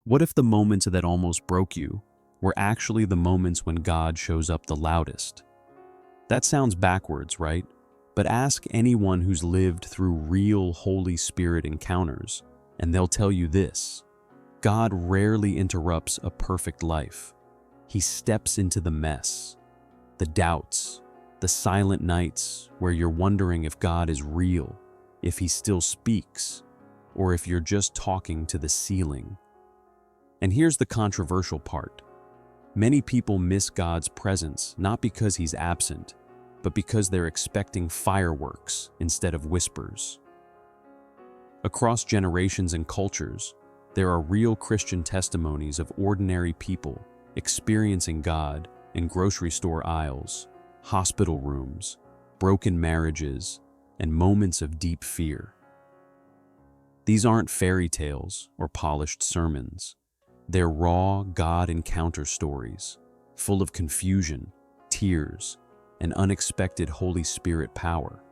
What if the moments that almost broke you were actually the moments when God shows up the loudest? That sounds backwards, right? But ask anyone who's lived through real Holy Spirit encounters, and they'll tell you this: God rarely interrupts a perfect life. He steps into the mess, the doubts, the silent nights where you're wondering if God is real, if He still speaks, or if you're just talking to the ceiling. And here's the controversial part. Many people miss God's presence not because He's absent, but because they're expecting fireworks instead of whispers. Across generations and cultures, there are real Christian testimonies of ordinary people experiencing God in grocery store aisles, hospital rooms, broken marriages, and moments of deep fear. These aren't fairy tales or polished sermons. They're raw God encounter stories, full of confusion, tears, and unexpected Holy Spirit power.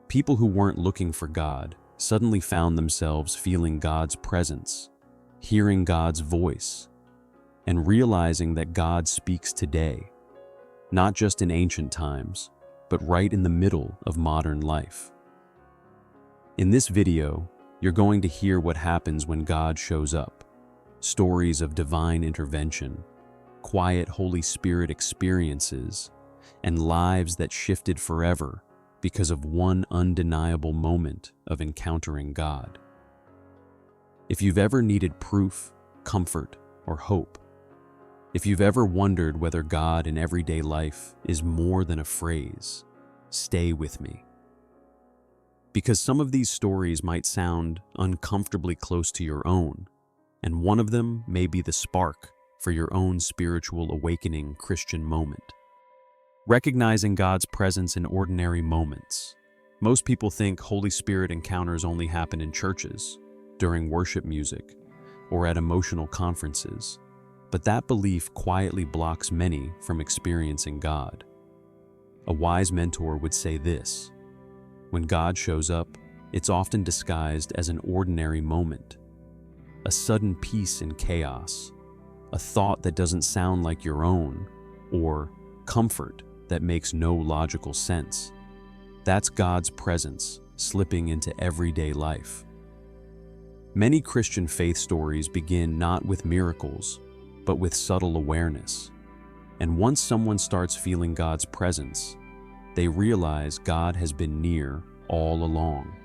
People who weren't looking for God suddenly found themselves feeling God's presence, hearing God's voice, and realizing that God speaks today, not just in ancient times, but right in the middle of modern life. In this video, you're going to hear what happens when God shows up, stories of divine intervention, quiet Holy Spirit experiences, and lives that shifted forever because of one undeniable moment of encountering God. If you've ever needed proof, comfort, or hope, if you've ever wondered whether God in everyday life is more than a phrase, stay with me. Because some of these stories might sound uncomfortably close to your own, and one of them may be the spark for your own spiritual awakening Christian moment. Recognizing God's presence in ordinary moments. Most people think Holy Spirit encounters only happen in churches, during worship music, or at emotional conferences, but that belief quietly blocks many from experiencing God. A wise mentor would say this: when God shows up, it's often disguised as an ordinary moment, a sudden peace in chaos, a thought that doesn't sound like your own, or comfort that makes no logical sense. That's God's presence slipping into everyday life. Many Christian faith stories begin not with miracles, but with subtle awareness. And once someone starts feeling God's presence, they realize God has been near all along.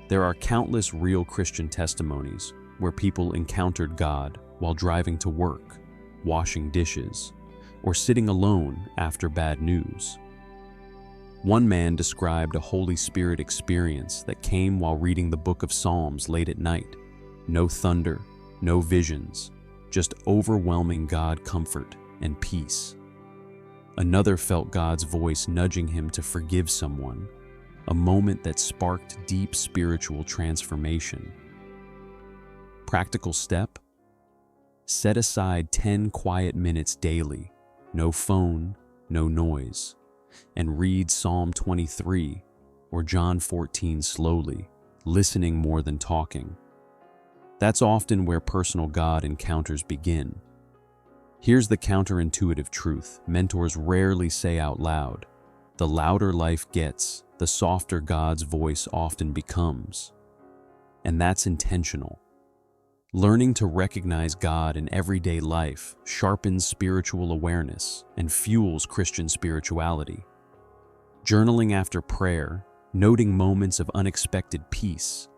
There are countless real Christian testimonies where people encountered God while driving to work, washing dishes, or sitting alone after bad news. One man described a Holy Spirit experience that came while reading the book of Psalms late at night. No thunder, no visions, just overwhelming God comfort and peace. Another felt God's voice nudging him to forgive someone, a moment that sparked deep spiritual transformation. Practical step: set aside 10 quiet minutes daily, no phone, no noise, and read Psalm 23 or John 14 slowly, listening more than talking. That's often where personal God encounters begin. Here's the counterintuitive truth mentors rarely say out loud: the louder life gets, the softer God's voice often becomes. And that's intentional. Learning to recognize God in everyday life sharpens spiritual awareness and fuels Christian spirituality. Journaling after prayer, noting moments of unexpected peace,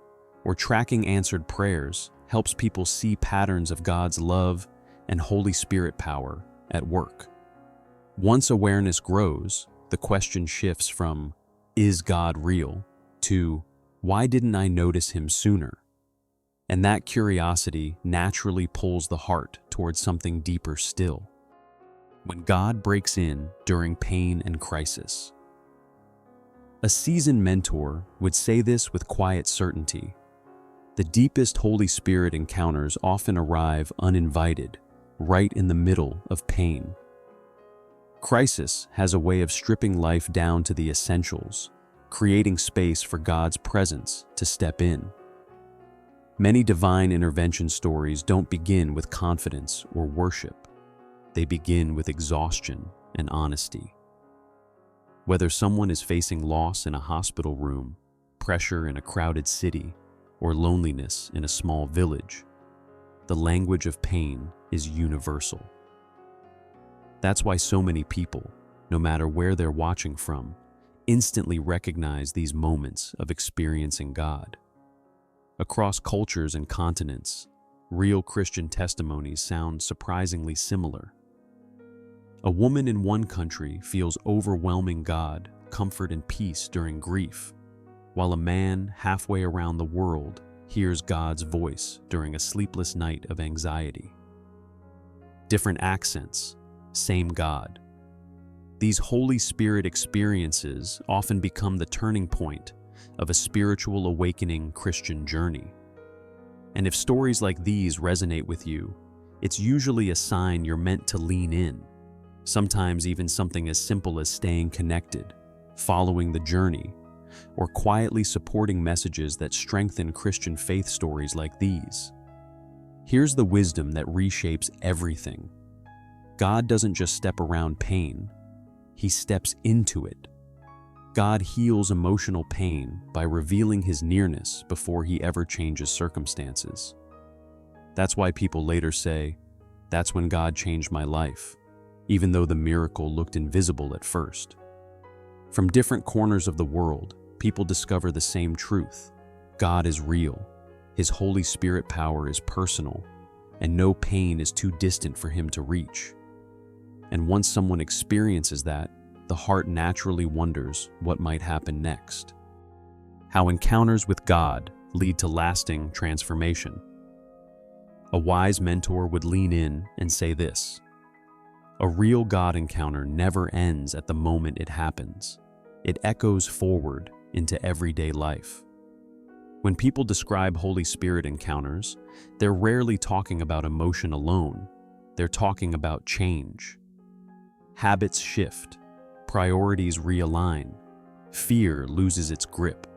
or tracking answered prayers helps people see patterns of God's love and Holy Spirit power at work. Once awareness grows, the question shifts from, "Is God real?" to, "Why didn't I notice Him sooner?" And that curiosity naturally pulls the heart towards something deeper still. When God breaks in during pain and crisis. A seasoned mentor would say this with quiet certainty: the deepest Holy Spirit encounters often arrive uninvited, right in the middle of pain. Crisis has a way of stripping life down to the essentials, creating space for God's presence to step in. Many divine intervention stories don't begin with confidence or worship. They begin with exhaustion and honesty. Whether someone is facing loss in a hospital room, pressure in a crowded city, or loneliness in a small village, the language of pain is universal. That's why so many people, no matter where they're watching from, instantly recognize these moments of experiencing God. Across cultures and continents, real Christian testimonies sound surprisingly similar. A woman in one country feels overwhelming God, comfort, and peace during grief, while a man halfway around the world hears God's voice during a sleepless night of anxiety. Different accents, same God. These Holy Spirit experiences often become the turning point of a spiritual awakening Christian journey. And if stories like these resonate with you, it's usually a sign you're meant to lean in. Sometimes even something as simple as staying connected, following the journey, or quietly supporting messages that strengthen Christian faith stories like these. Here's the wisdom that reshapes everything. God doesn't just step around pain, He steps into it. God heals emotional pain by revealing His nearness before He ever changes circumstances. That's why people later say, "That's when God changed my life," even though the miracle looked invisible at first. From different corners of the world, people discover the same truth. God is real, His Holy Spirit power is personal, and no pain is too distant for Him to reach. And once someone experiences that, the heart naturally wonders what might happen next. How encounters with God lead to lasting transformation. A wise mentor would lean in and say this: "A real God encounter never ends at the moment it happens. It echoes forward into everyday life." When people describe Holy Spirit encounters, they're rarely talking about emotion alone. They're talking about change. Habits shift, priorities realign, fear loses its grip.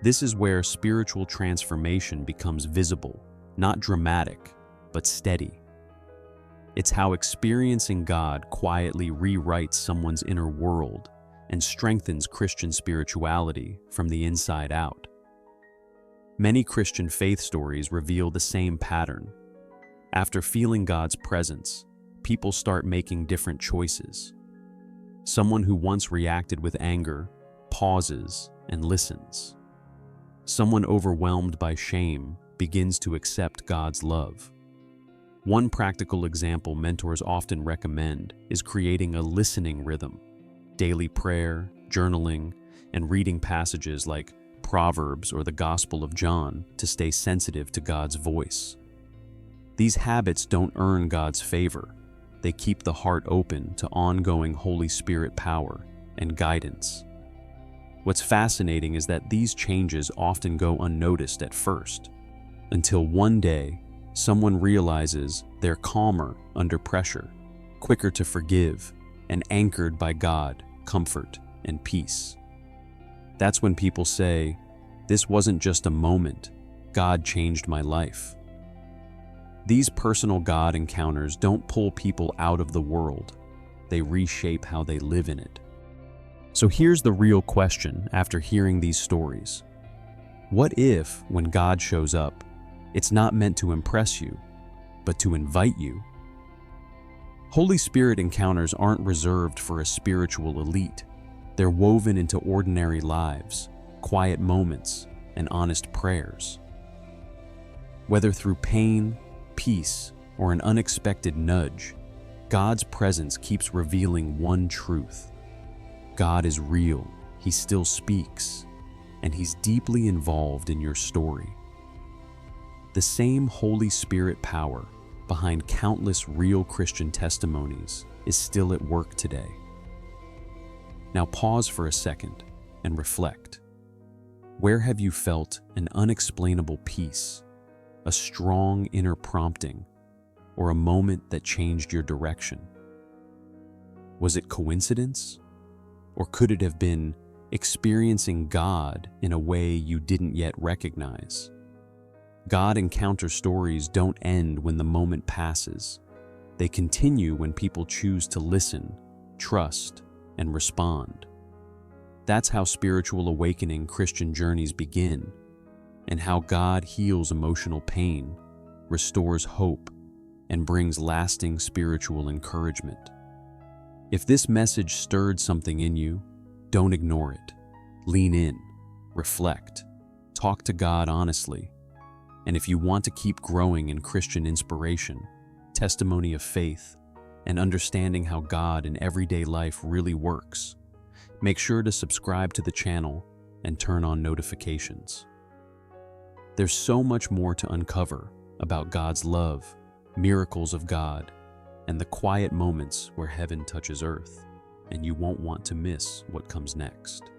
This is where spiritual transformation becomes visible, not dramatic, but steady. It's how experiencing God quietly rewrites someone's inner world and strengthens Christian spirituality from the inside out. Many Christian faith stories reveal the same pattern. After feeling God's presence, people start making different choices. Someone who once reacted with anger pauses and listens. Someone overwhelmed by shame begins to accept God's love. One practical example mentors often recommend is creating a listening rhythm. Daily prayer, journaling, and reading passages like Proverbs or the Gospel of John to stay sensitive to God's voice. These habits don't earn God's favor. They keep the heart open to ongoing Holy Spirit power and guidance. What's fascinating is that these changes often go unnoticed at first, until one day someone realizes they're calmer under pressure, quicker to forgive, and anchored by God, comfort, and peace. That's when people say, "This wasn't just a moment, God changed my life." These personal God encounters don't pull people out of the world, they reshape how they live in it. So here's the real question after hearing these stories. What if, when God shows up, it's not meant to impress you, but to invite you? Holy Spirit encounters aren't reserved for a spiritual elite. They're woven into ordinary lives, quiet moments, and honest prayers. Whether through pain, peace, or an unexpected nudge, God's presence keeps revealing one truth. God is real, He still speaks, and He's deeply involved in your story. The same Holy Spirit power behind countless real Christian testimonies is still at work today. Now pause for a second and reflect. Where have you felt an unexplainable peace, a strong inner prompting, or a moment that changed your direction? Was it coincidence? Or could it have been experiencing God in a way you didn't yet recognize? God encounter stories don't end when the moment passes. They continue when people choose to listen, trust, and respond. That's how spiritual awakening Christian journeys begin, and how God heals emotional pain, restores hope, and brings lasting spiritual encouragement. If this message stirred something in you, don't ignore it. Lean in, reflect, talk to God honestly. And if you want to keep growing in Christian inspiration, testimony of faith, and understanding how God in everyday life really works, make sure to subscribe to the channel and turn on notifications. There's so much more to uncover about God's love, miracles of God, and the quiet moments where heaven touches earth, and you won't want to miss what comes next.